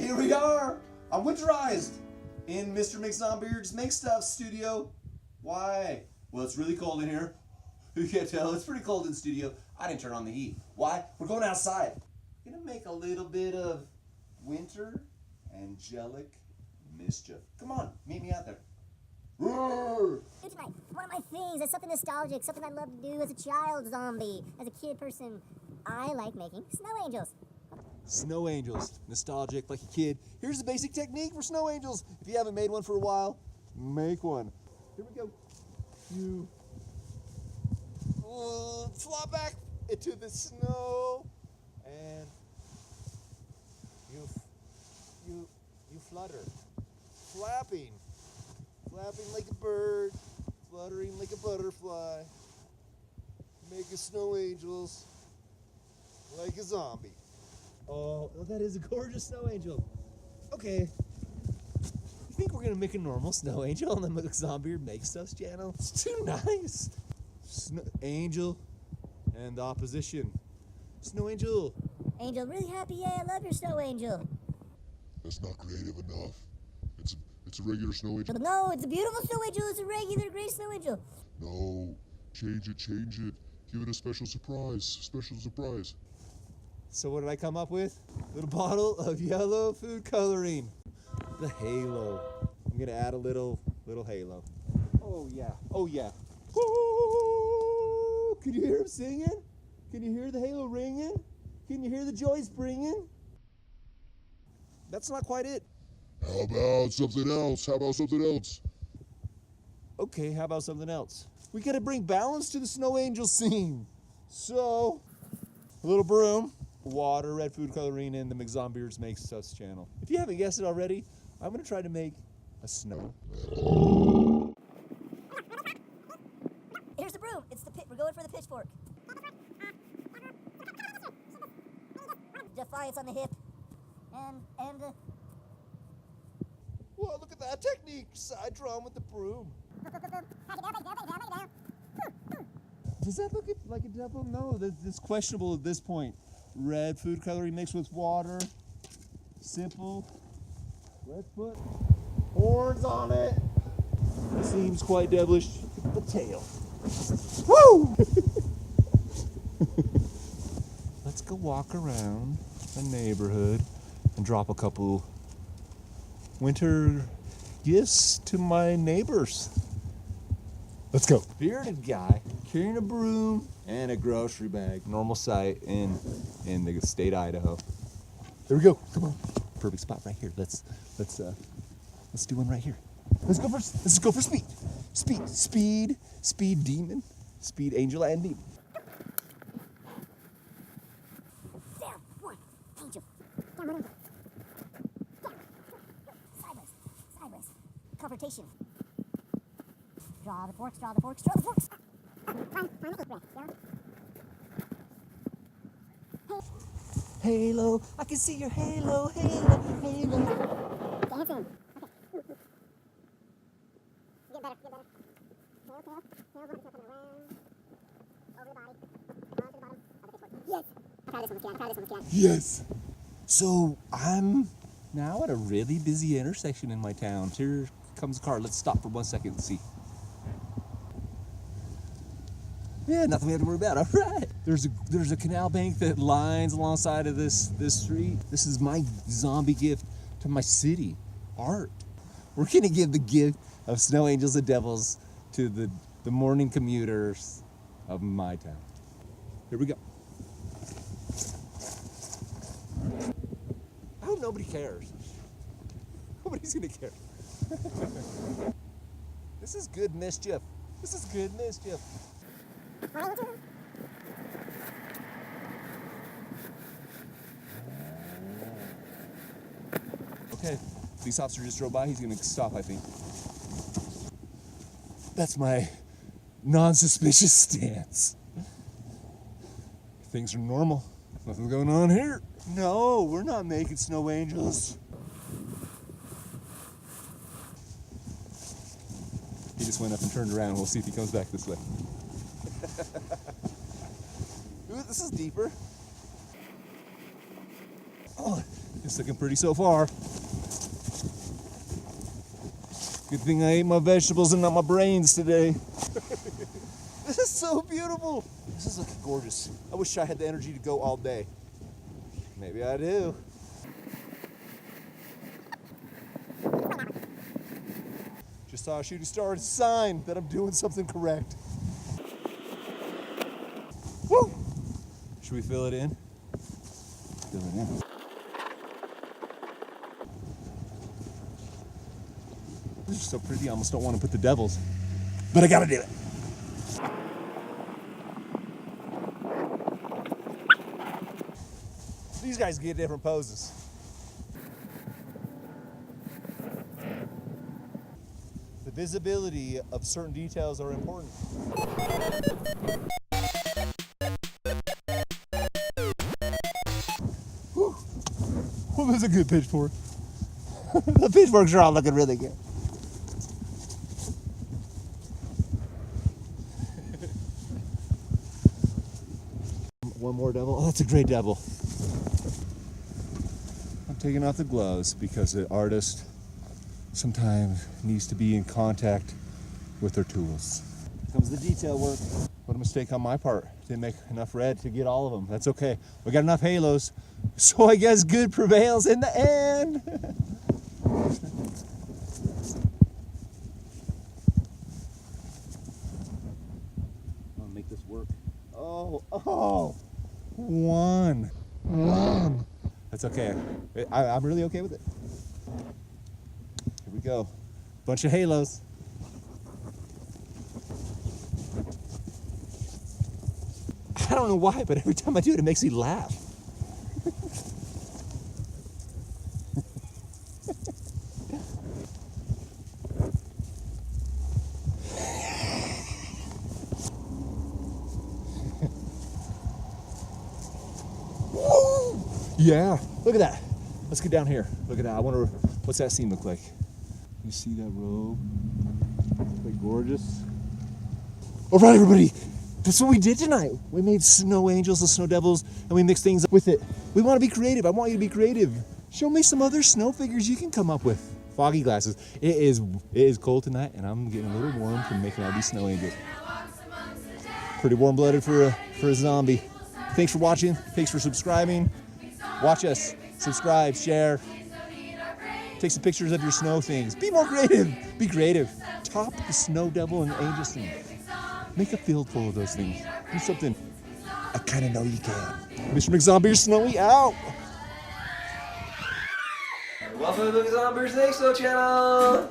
here we are. I'm winterized in Mr. McZombeard's Make Stuff studio. Why? Well, it's really cold in here. You can't tell. It's pretty cold in the studio. I didn't turn on the heat. Why? We're going outside. Gonna make a little bit of winter angelic mischief. Come on, meet me out there. Roar! It's one of my things. It's something nostalgic, something I love to do as a child zombie, as a kid person. I like making snow angels. Snow angels, nostalgic like a kid. Here's the basic technique for snow angels. If you haven't made one for a while, make one. Here we go. You flop back into the snow, and you flutter, flapping like a bird, fluttering like a butterfly. Making snow angels like a zombie. Oh, that is a gorgeous snow angel. Okay. You think we're gonna make a normal snow angel on the McZombeard Make Stuff channel? It's too nice. Angel and the opposition. Snow angel. Angel, really happy. Yeah, I love your snow angel. That's not creative enough. It's a regular snow angel. No, it's a beautiful snow angel. It's a regular great snow angel. No, change it. Give it a special surprise. So what did I come up with? A little bottle of yellow food coloring. The halo. I'm gonna add a little halo. Oh yeah. Woo! Can you hear him singing? Can you hear the halo ringing? Can you hear the joy springing? That's not quite it. How about something else? Okay, how about something else? We gotta bring balance to the snow angel scene. So, a little broom, water, red food coloring, and the McZombeard's Make Stuff channel. If you haven't guessed it already, I'm gonna try to make a snow. Here's the broom. It's the pit. We're going for the pitchfork. Defiance on the hip. And Whoa, look at that technique. Side drum with the broom. Does that look like a devil? No, that's questionable at this point. Red food coloring mixed with water. Simple. Let's put horns on it. Seems quite devilish. The tail. Woo! Let's go walk around the neighborhood and drop a couple winter gifts to my neighbors. Let's go. Bearded guy carrying a broom and a grocery bag. Normal sight in the state of Idaho. There we go. Come on. Perfect spot right here. Let's do one right here. Let's go for speed. Speed demon. Speed angel and demon. down. One. Angel. Down, one. Down. Sideways. Confrontation. Draw the forks. Halo, I can see your halo. Dancing. Okay. Get better. Tail, going to around. Over the body. Onto the bottom of the pitchfork. Yes! I'll try this one. Yes. So I'm now at a really busy intersection in my town. Here comes a car. Let's stop for 1 second and see. Yeah, nothing we have to worry about. All right. There's a canal bank that lines alongside of this street. This is my zombie gift to my city. Art. We're gonna give the gift of snow angels and devils to the morning commuters of my town. Here we go. I hope nobody cares. Nobody's gonna care. This is good mischief. Okay, police officer just drove by. He's gonna stop, I think. That's my non-suspicious stance. Things are normal. Nothing's going on here. No, we're not making snow angels. He just went up and turned around. We'll see if he comes back this way. Ooh, this is deeper. Oh, It's looking pretty so far. Good thing I ate my vegetables and not my brains today. This is so beautiful. This is looking gorgeous. I wish I had the energy to go all day. Maybe I do. Just saw a shooting star. It's a sign that I'm doing something correct. Woo! Should we fill it in? Fill it in. This is so pretty, I almost don't want to put the devils. But I gotta do it. These guys get different poses. The visibility of certain details are important. Whew. Well, that's a good pitchfork. The pitchforks are all looking really good. One more devil. Oh, that's a great devil. I'm taking off the gloves because the artist sometimes needs to be in contact with their tools. Here comes the detail work. What a mistake on my part. Didn't make enough red to get all of them. That's okay. We got enough halos, so I guess good prevails in the end. I'll make this work. Oh. One. That's okay. I'm really okay with it. Here we go. Bunch of halos. I don't know why, but every time I do it, it makes me laugh. Yeah, look at that. Let's get down here. Look at that. I wonder, what's that scene look like? You see that robe? Like gorgeous. All right, everybody. That's what we did tonight. We made snow angels and snow devils, and we mixed things up with it. We want to be creative. I want you to be creative. Show me some other snow figures you can come up with. Foggy glasses. It is cold tonight, and I'm getting a little warm from making all these snow angels. Pretty warm-blooded for a zombie. Thanks for watching. Thanks for subscribing. Watch us, subscribe, share, take some pictures of your snow things. Be more creative, be creative. Top the snow devil and angel scene. Make a field full of those things. Do something. I kind of know you can. Mr. McZombeard, Snowy out. Welcome to the McZombeard Snake Snow channel.